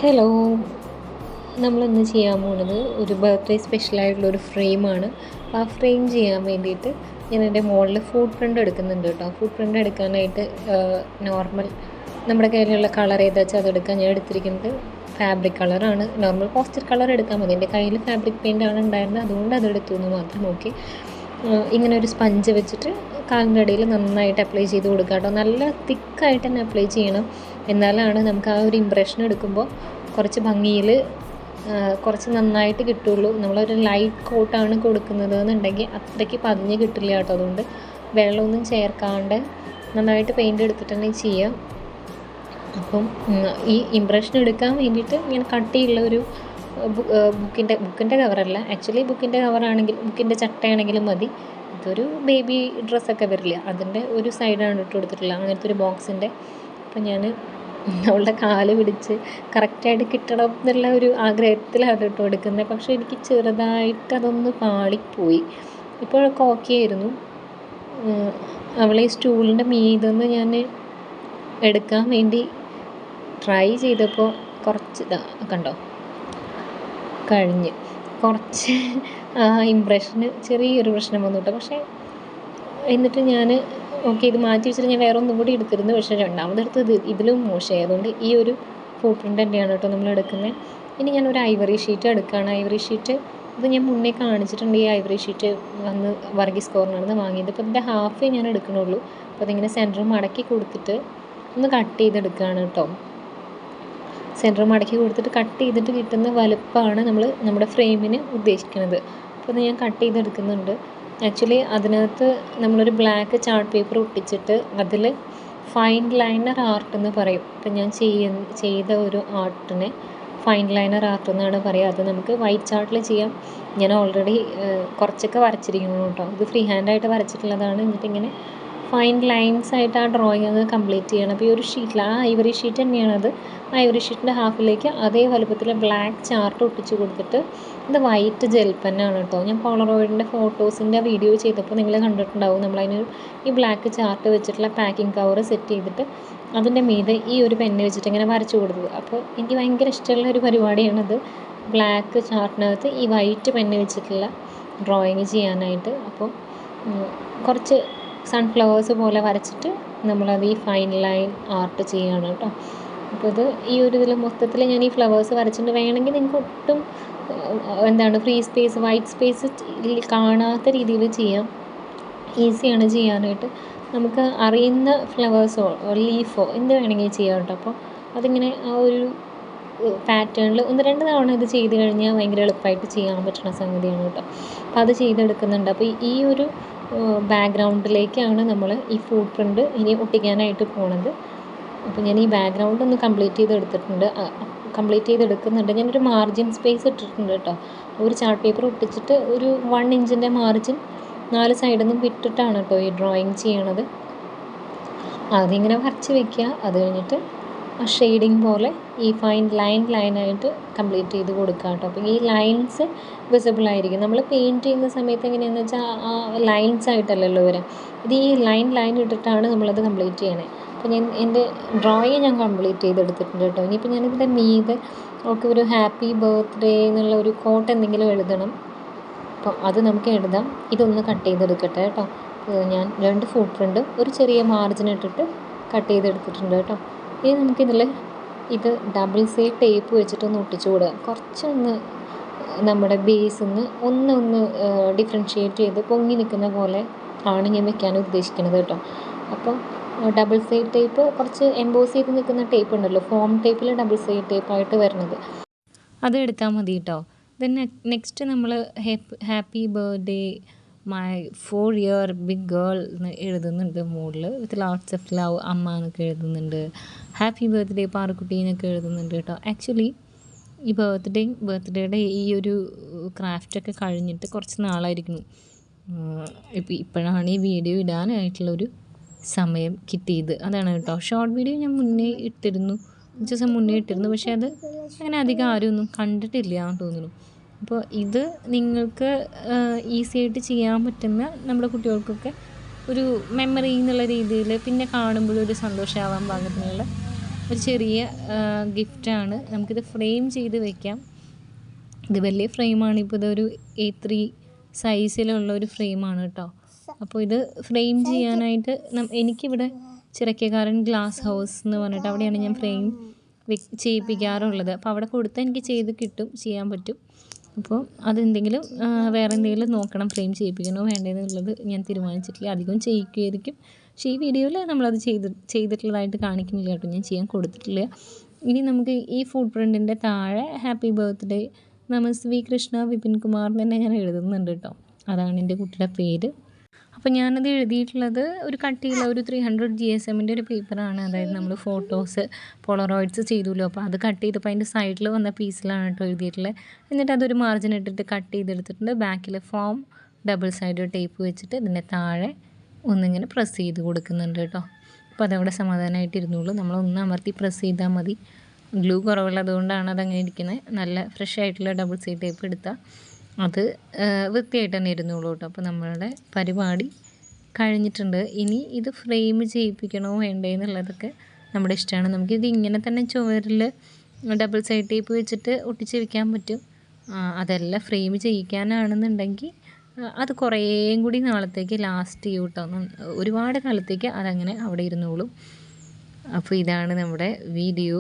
Hello, നമ്മളിന്ന് ചെയ്യാൻ പോകുന്നത് ഒരു ബർത്ത്ഡേ സ്പെഷ്യലായിട്ടുള്ളൊരു ഫ്രെയിമാണ്. ആ ഫ്രെയിം ചെയ്യാൻ വേണ്ടിയിട്ട് ഞാൻ എൻ്റെ മോളിൽ ഫുട് പ്രിൻ്റ് എടുക്കുന്നുണ്ട് കേട്ടോ. ഫുട് പ്രിൻ്റ് എടുക്കാനായിട്ട് നോർമൽ നമ്മുടെ കയ്യിലുള്ള കളർ ഏതാ വെച്ചാൽ അതെടുക്കാൻ ഞാൻ എടുത്തിരിക്കുന്നത് ഫാബ്രിക് കളറാണ്. നോർമൽ പോസ്റ്റർ കളർ എടുക്കാൻ മതി. എൻ്റെ കയ്യിൽ ഫാബ്രിക് പെയിൻ്റാണ് ഉണ്ടായിരുന്നത്, അതുകൊണ്ട് അതെടുത്തു എന്ന് മാത്രം. നോക്കി ഇങ്ങനെ ഒരു സ്പഞ്ച് വെച്ചിട്ട് കാലിൻ്റെ ഇടയിൽ നന്നായിട്ട് അപ്ലൈ ചെയ്ത് കൊടുക്കുക കേട്ടോ. നല്ല തിക്കായിട്ട് തന്നെ അപ്ലൈ ചെയ്യണം, എന്നാലാണ് നമുക്ക് ആ ഒരു ഇംപ്രഷൻ എടുക്കുമ്പോൾ കുറച്ച് ഭംഗിയിൽ കുറച്ച് നന്നായിട്ട് കിട്ടുള്ളൂ. നമ്മളൊരു ലൈറ്റ് കോട്ടാണ് കൊടുക്കുന്നത് എന്നുണ്ടെങ്കിൽ അത്രയ്ക്ക് പതിഞ്ഞ് കിട്ടില്ല കേട്ടോ. അതുകൊണ്ട് വെള്ളമൊന്നും ചേർക്കാണ്ട് നന്നായിട്ട് പെയിൻ്റ് എടുത്തിട്ട് തന്നെ ചെയ്യാം. അപ്പം ഈ ഇംപ്രഷൻ എടുക്കാൻ വേണ്ടിയിട്ട് ഇങ്ങനെ കട്ടിയുള്ള ഒരു ബുക്കിൻ്റെ കവറല്ല, ആക്ച്വലി ബുക്കിൻ്റെ കവറാണെങ്കിൽ ബുക്കിൻ്റെ ചട്ടയാണെങ്കിലും മതി. ഇതൊരു ബേബി ഡ്രസ്സൊക്കെ വരില്ല, അതിൻ്റെ ഒരു സൈഡാണ് ഇട്ട് കൊടുത്തിട്ടുള്ളത്, അങ്ങനത്തെ ഒരു ബോക്സിൻ്റെ. അപ്പം ഞാൻ അവളുടെ കാല് പിടിച്ച് കറക്റ്റായിട്ട് കിട്ടണം എന്നുള്ള ഒരു ആഗ്രഹത്തിലാണ് ഇട്ട് കൊടുക്കുന്നത്. പക്ഷേ എനിക്ക് ചെറുതായിട്ട് അതൊന്ന് പാളിപ്പോയി. ഇപ്പോഴൊക്കെ ഓക്കെ ആയിരുന്നു. അവളെ സ്റ്റൂളിൻ്റെ മീതെന്ന് ഞാൻ എടുക്കാൻ വേണ്ടി ട്രൈ ചെയ്തപ്പോൾ കുറച്ച് കണ്ടോ കുറച്ച് ഇംപ്രഷന് ചെറിയൊരു പ്രശ്നം വന്നു കേട്ടോ. പക്ഷേ എന്നിട്ട് ഞാൻ ഓക്കെ ഇത് മാറ്റി വെച്ചിട്ട് ഞാൻ വേറെ ഒന്നും കൂടി എടുത്തിരുന്നു. പക്ഷേ രണ്ടാമതെടുത്തത് ഇതിലും മോശമായി. അതുകൊണ്ട് ഈ ഒരു ഫുട് പ്രിൻ്റ് തന്നെയാണ് കേട്ടോ നമ്മൾ എടുക്കുന്നത്. ഇനി ഞാനൊരു ഐവറി ഷീറ്റ് എടുക്കുകയാണ്. ഐവറി ഷീറ്റ് ഇത് ഞാൻ മുന്നേ കാണിച്ചിട്ടുണ്ട്. ഈ ഐവറി ഷീറ്റ് വന്ന് വർഗീസ് കോർണറിൽ നിന്ന് വാങ്ങിയത്. അപ്പോൾ ഇതിൻ്റെ ഹാഫേ ഞാൻ എടുക്കണുള്ളൂ. അപ്പോൾ അതിങ്ങനെ സെൻറ്റർ മടക്കി കൊടുത്തിട്ട് ഒന്ന് കട്ട് ചെയ്തെടുക്കുകയാണ് കേട്ടോ. സെൻറ്റർ മടക്കി കൊടുത്തിട്ട് കട്ട് ചെയ്തിട്ട് കിട്ടുന്ന വലുപ്പമാണ് നമ്മുടെ ഫ്രെയിമിന് ഉദ്ദേശിക്കുന്നത്. അപ്പോൾ അത് ഞാൻ കട്ട് ചെയ്തെടുക്കുന്നുണ്ട്. ആക്ച്വലി അതിനകത്ത് നമ്മളൊരു ബ്ലാക്ക് ചാർട്ട് പേപ്പർ ഒട്ടിച്ചിട്ട് അതിൽ ഫൈൻ ലൈനർ ആർട്ട് എന്ന് പറയും. ഇപ്പം ഞാൻ ചെയ്ത ഒരു ആർട്ടിനെ ഫൈൻ ലൈനർ ആർട്ട് എന്നാണ് പറയുക. അത് നമുക്ക് വൈറ്റ് ചാർട്ടിൽ ചെയ്യാം. ഞാൻ ഓൾറെഡി കുറച്ചൊക്കെ വരച്ചിരിക്കുന്നു കേട്ടോ. ഇത് ഫ്രീ ഹാൻഡായിട്ട് വരച്ചിട്ടുള്ളതാണ്. എന്നിട്ടിങ്ങനെ ഫൈൻ ലൈൻസ് ആയിട്ട് ആ ഡ്രോയിങ് അങ്ങ് കംപ്ലീറ്റ് ചെയ്യണം. അപ്പോൾ ഈ ഒരു ഷീറ്റിൽ ആ ഐവറി ഷീറ്റ് തന്നെയാണത്. ആ ഐവറി ഷീറ്റിൻ്റെ ഹാഫിലേക്ക് അതേ വലുപ്പത്തിൽ ബ്ലാക്ക് ചാർട്ട് ഒട്ടിച്ച് കൊടുത്തിട്ട് ഇത് വൈറ്റ് ജെൽ പെന്നാണ് കേട്ടോ. ഞാൻ പോളറോയിഡിൻ്റെ ഫോട്ടോസിൻ്റെ വീഡിയോ ചെയ്തപ്പോൾ നിങ്ങൾ കണ്ടിട്ടുണ്ടാവും. നമ്മളതിന് ഈ ബ്ലാക്ക് ചാർട്ട് വെച്ചിട്ടുള്ള പാക്കിംഗ് കവർ സെറ്റ് ചെയ്തിട്ട് അതിൻ്റെ മീതെ ഈ ഒരു പെന്ന് വെച്ചിട്ട് ഇങ്ങനെ വരച്ചു കൊടുത്തത്. അപ്പോൾ എനിക്ക് ഭയങ്കര ഇഷ്ടമുള്ള ഒരു പരിപാടിയാണത്, ബ്ലാക്ക് ചാർട്ടിനകത്ത് ഈ വൈറ്റ് പെന്ന് വെച്ചിട്ടുള്ള ഡ്രോയിങ് ചെയ്യാനായിട്ട്. അപ്പോൾ കുറച്ച് സൺഫ്ലവേഴ്സ് പോലെ വരച്ചിട്ട് നമ്മളത് ഈ ഫൈൻ ലൈൻ ആർട്ട് ചെയ്യുകയാണ് കേട്ടോ. അപ്പോൾ ഇത് ഈ ഒരു ഇതിൽ മൊത്തത്തിൽ ഞാൻ ഈ ഫ്ലവേഴ്സ് വരച്ചിട്ട് വേണമെങ്കിൽ നിങ്ങൾക്ക് ഒട്ടും ഫ്രീ സ്പേസ് വൈറ്റ് സ്പേസ് കാണാത്ത രീതിയിൽ ചെയ്യാം. ഈസിയാണ് ചെയ്യാനായിട്ട്. നമുക്ക് അറിയുന്ന ഫ്ലവേഴ്സോ ലീഫോ എന്ത് വേണമെങ്കിൽ ചെയ്യാം കേട്ടോ. അപ്പോൾ അതിങ്ങനെ ആ ഒരു പാറ്റേണിൽ 1-2 തവണ ഇത് ചെയ്ത് കഴിഞ്ഞാൽ ഭയങ്കര എളുപ്പമായിട്ട് ചെയ്യാൻ പറ്റുന്ന സംഗതിയാണ് കേട്ടോ. അപ്പോൾ അത് ചെയ്തെടുക്കുന്നുണ്ട്. അപ്പോൾ ഈ ഒരു ബാക്ക്ഗ്രൗണ്ടിലേക്കാണ് നമ്മൾ ഈ ഫുട് പ്രിൻ്റ് ഇനി ഒട്ടിക്കാനായിട്ട് പോണത്. അപ്പോൾ ഞാൻ ഈ ബാക്ക്ഗ്രൗണ്ട് ഒന്ന് കംപ്ലീറ്റ് ചെയ്തെടുക്കുന്നുണ്ട്. ഞാനൊരു മാർജിൻ സ്പേസ് ഇട്ടിട്ടുണ്ട് കേട്ടോ. ഒരു ചാർട്ട് പേപ്പർ ഒട്ടിച്ചിട്ട് ഒരു 1 ഇഞ്ചിൻ്റെ മാർജിൻ 4 സൈഡിൽ നിന്നും വിട്ടിട്ടാണ് കേട്ടോ ഈ ഡ്രോയിങ് ചെയ്യണത്. അതിങ്ങനെ വരച്ച് വെക്കുക. അത് കഴിഞ്ഞിട്ട് ആ ഷെയ്ഡിങ് പോലെ ഈ ഫൈൻ ലൈനായിട്ട് കംപ്ലീറ്റ് ചെയ്ത് കൊടുക്കുക കേട്ടോ. അപ്പോൾ ഈ ലൈൻസ് വിസിബിൾ ആയിരിക്കും. നമ്മൾ പെയിൻറ്റ് ചെയ്യുന്ന സമയത്ത് എങ്ങനെയാണെന്ന് വെച്ചാൽ ആ ലൈൻസ് ആയിട്ടല്ലല്ലോ വരാം. ഇത് ഈ ലൈൻ ഇട്ടിട്ടാണ് നമ്മളത് കംപ്ലീറ്റ് ചെയ്യണേ. അപ്പോൾ എൻ്റെ ഡ്രോയിങ് ഞാൻ കംപ്ലീറ്റ് ചെയ്തെടുത്തിട്ടുണ്ട് കേട്ടോ. ഇനിയിപ്പോൾ ഞാനിതിൻ്റെ മീതെ ഒക്കെ ഒരു ഹാപ്പി ബർത്ത്ഡേ എന്നുള്ള ഒരു കോട്ട് എന്തെങ്കിലും എഴുതണം. അപ്പോൾ അത് നമുക്ക് എഴുതാം. ഇതൊന്ന് കട്ട് ചെയ്തെടുക്കട്ടെ കേട്ടോ. ഞാൻ 2 ഫുട് പ്രിൻ്റ് ഒരു ചെറിയ മാർജിൻ ഇട്ടിട്ട് കട്ട് ചെയ്തെടുത്തിട്ടുണ്ട് കേട്ടോ. ഇനി നമുക്കിതിൽ ഇത് ഡബിൾ സൈഡ് ടേപ്പ് വെച്ചിട്ടൊന്ന് ഒട്ടിച്ചു കൊടുക്കുക. കുറച്ചൊന്ന് നമ്മുടെ ബേസിന്ന് ഒന്ന് ഡിഫറൻഷ്യേറ്റ് ചെയ്ത് പൊങ്ങി നിൽക്കുന്ന പോലെ ആണ് ഞാൻ വെക്കാൻ ഉദ്ദേശിക്കുന്നത് കേട്ടോ. അപ്പോൾ ഡബിൾ സൈഡ് ടേപ്പ് കുറച്ച് എംബോസ് ചെയ്ത് നിൽക്കുന്ന ടേപ്പ് ഉണ്ടല്ലോ, ഫോം ടേപ്പിൽ ഡബിൾ സൈഡ് ടേപ്പായിട്ട് വരുന്നത്, അത് എടുത്താൽ മതി കേട്ടോ. ദെൻ നെക്സ്റ്റ് നമ്മൾ happy birthday my 4 year big girl എന്ന് എഴുതുന്നുണ്ട് മുകളിൽ. വിത്ത് ലോട്ട്സ് ഓഫ് ലവ് അമ്മ എന്നൊക്കെ എഴുതുന്നുണ്ട്. ഹാപ്പി ബർത്ത്ഡേ പാറുക്കുട്ടി എന്നൊക്കെ എഴുതുന്നുണ്ട് കേട്ടോ. ആക്ച്വലി ഈ ബർത്ത്ഡേയുടെ ഈ ഒരു ക്രാഫ്റ്റൊക്കെ കഴിഞ്ഞിട്ട് കുറച്ച് നാളായിരിക്കുന്നു. ഇപ്പോഴാണ് ഈ വീഡിയോ ഇടാനായിട്ടുള്ളൊരു സമയം കിട്ടിയത്. അതാണ് കേട്ടോ. ഷോർട്ട് വീഡിയോ ഞാൻ മുന്നേ ഇട്ടിരുന്നു, 5 ദിവസം മുന്നേ ഇട്ടിരുന്നു. പക്ഷേ അത് അങ്ങനെ അധികം ആരും ഒന്നും കണ്ടിട്ടില്ല എന്ന് തോന്നുന്നു. അപ്പോൾ ഇത് നിങ്ങൾക്ക് ഈസി ആയിട്ട് ചെയ്യാൻ പറ്റുന്ന നമ്മുടെ കുട്ടികൾക്കൊക്കെ ഒരു മെമ്മറി എന്നുള്ള രീതിയിൽ പിന്നെ കാണുമ്പോഴൊരു സന്തോഷമാവാൻ പാകത്തിനുള്ള ഒരു ചെറിയ ഗിഫ്റ്റാണ്. നമുക്കിത് ഫ്രെയിം ചെയ്ത് വെക്കാം. ഇത് വലിയ ഫ്രെയിമാണ്. ഇപ്പോൾ ഇതൊരു A3 സൈസിലുള്ള ഒരു ഫ്രെയിമാണ് കേട്ടോ. അപ്പോൾ ഇത് ഫ്രെയിം ചെയ്യാനായിട്ട് എനിക്കിവിടെ ചിറക്കക്കാരൻ ഗ്ലാസ് ഹൗസ് എന്ന് പറഞ്ഞിട്ട് അവിടെയാണ് ഞാൻ ഫ്രെയിം ചെയ്യിപ്പിക്കാറുള്ളത്. അപ്പോൾ അവിടെ കൊടുത്താൽ എനിക്ക് ചെയ്ത് കിട്ടും, ചെയ്യാൻ പറ്റും. അപ്പോൾ അതെന്തെങ്കിലും വേറെ എന്തെങ്കിലും നോക്കണം, ഫ്രെയിം ചെയ്യിപ്പിക്കണോ വേണ്ടതെന്നുള്ളത് ഞാൻ തീരുമാനിച്ചിട്ടില്ല. അധികം ചെയ്യിക്കുമായിരിക്കും. പക്ഷേ ഈ വീഡിയോയിൽ നമ്മളത് ചെയ്തിട്ടുള്ളതായിട്ട് കാണിക്കുന്നില്ല കേട്ടോ, ഞാൻ ചെയ്യാൻ കൊടുത്തിട്ടില്ല. ഇനി നമുക്ക് ഈ ഫുട് പ്രിൻറ്റിൻ്റെ താഴെ ഹാപ്പി ബർത്ത്ഡേ നമസ്വി കൃഷ്ണ വിപിൻ കുമാർ തന്നെ ഞാൻ എഴുതുന്നുണ്ട് കേട്ടോ. അതാണ് എൻ്റെ കുട്ടിയുടെ പേര്. അപ്പോൾ ഞാനത് എഴുതിയിട്ടുള്ളത് ഒരു കട്ടിയുള്ള ഒരു 300 GSMൻ്റെ ഒരു പേപ്പറാണ്. അതായത് നമ്മൾ ഫോട്ടോസ് പോളറോയിഡ്സ് ചെയ്തുല്ലോ, അപ്പോൾ അത് കട്ട് ചെയ്തപ്പോൾ അതിൻ്റെ സൈഡിൽ വന്ന പീസിലാണ് കേട്ടോ എഴുതിയിട്ടുള്ളത്. എന്നിട്ട് അതൊരു മാർജിൻ ഇട്ടിട്ട് കട്ട് ചെയ്തെടുത്തിട്ടുണ്ട്. ബാക്കിൽ ഫോം ഡബിൾ സൈഡ് ടേപ്പ് വെച്ചിട്ട് ഇതിൻ്റെ താഴെ ഒന്നിങ്ങനെ പ്രസ് ചെയ്ത് കൊടുക്കുന്നുണ്ട് കേട്ടോ. അപ്പോൾ അതവിടെ സമാധാനമായിട്ട് ഇരുന്നുള്ളൂ. നമ്മളൊന്ന് അമർത്തി പ്രസ് ചെയ്താൽ മതി. ഗ്ലൂ കുറവുള്ളതുകൊണ്ടാണ് അതങ്ങനെ ഇരിക്കുന്നത്. നല്ല ഫ്രഷ് ആയിട്ടുള്ള ഡബിൾ സൈഡ് ടേപ്പ് എടുത്താൽ അത് വൃത്തിയായിട്ട് തന്നെ ഇരുന്നുള്ളൂ കേട്ടോ. അപ്പോൾ നമ്മളുടെ പരിപാടി കഴിഞ്ഞിട്ടുണ്ട്. ഇനി ഇത് ഫ്രെയിം ചെയ്യിപ്പിക്കണോ വേണ്ടേ എന്നുള്ളതൊക്കെ നമ്മുടെ ഇഷ്ടമാണ്. നമുക്കിത് ഇങ്ങനെ തന്നെ ചുവരിൽ ഡബിൾ സൈഡ് ടേപ്പ് വെച്ചിട്ട് ഒട്ടിച്ച് വയ്ക്കാൻ പറ്റും. അതല്ല ഫ്രെയിം ചെയ്യിക്കാനാണെന്നുണ്ടെങ്കിൽ അത് കുറേയും കൂടി നാളത്തേക്ക് ലാസ്റ്റ് ചെയ്യും കേട്ടോ. ഒരുപാട് കാലത്തേക്ക് അതങ്ങനെ അവിടെ ഇരുന്നോളും. അപ്പോൾ ഇതാണ് നമ്മുടെ വീഡിയോ,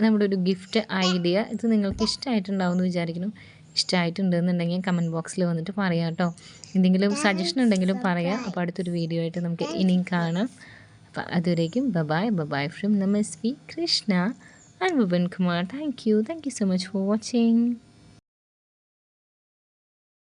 നമ്മുടെ ഒരു ഗിഫ്റ്റ് ഐഡിയ. ഇത് നിങ്ങൾക്ക് ഇഷ്ടമായിട്ടുണ്ടാവും എന്ന് വിചാരിക്കുന്നു. ഇഷ്ടമായിട്ടുണ്ടെന്നുണ്ടെങ്കിൽ കമൻറ്റ് ബോക്സിൽ വന്നിട്ട് പറയാം കേട്ടോ. എന്തെങ്കിലും സജഷൻ ഉണ്ടെങ്കിലും പറയാം. അപ്പോൾ അടുത്തൊരു വീഡിയോ ആയിട്ട് നമുക്ക് ഇനിയും കാണാം. അപ്പോൾ അതുവരേക്കും bye from Namasvi Krishna and Vipin Kumar. Thank you so much for watching.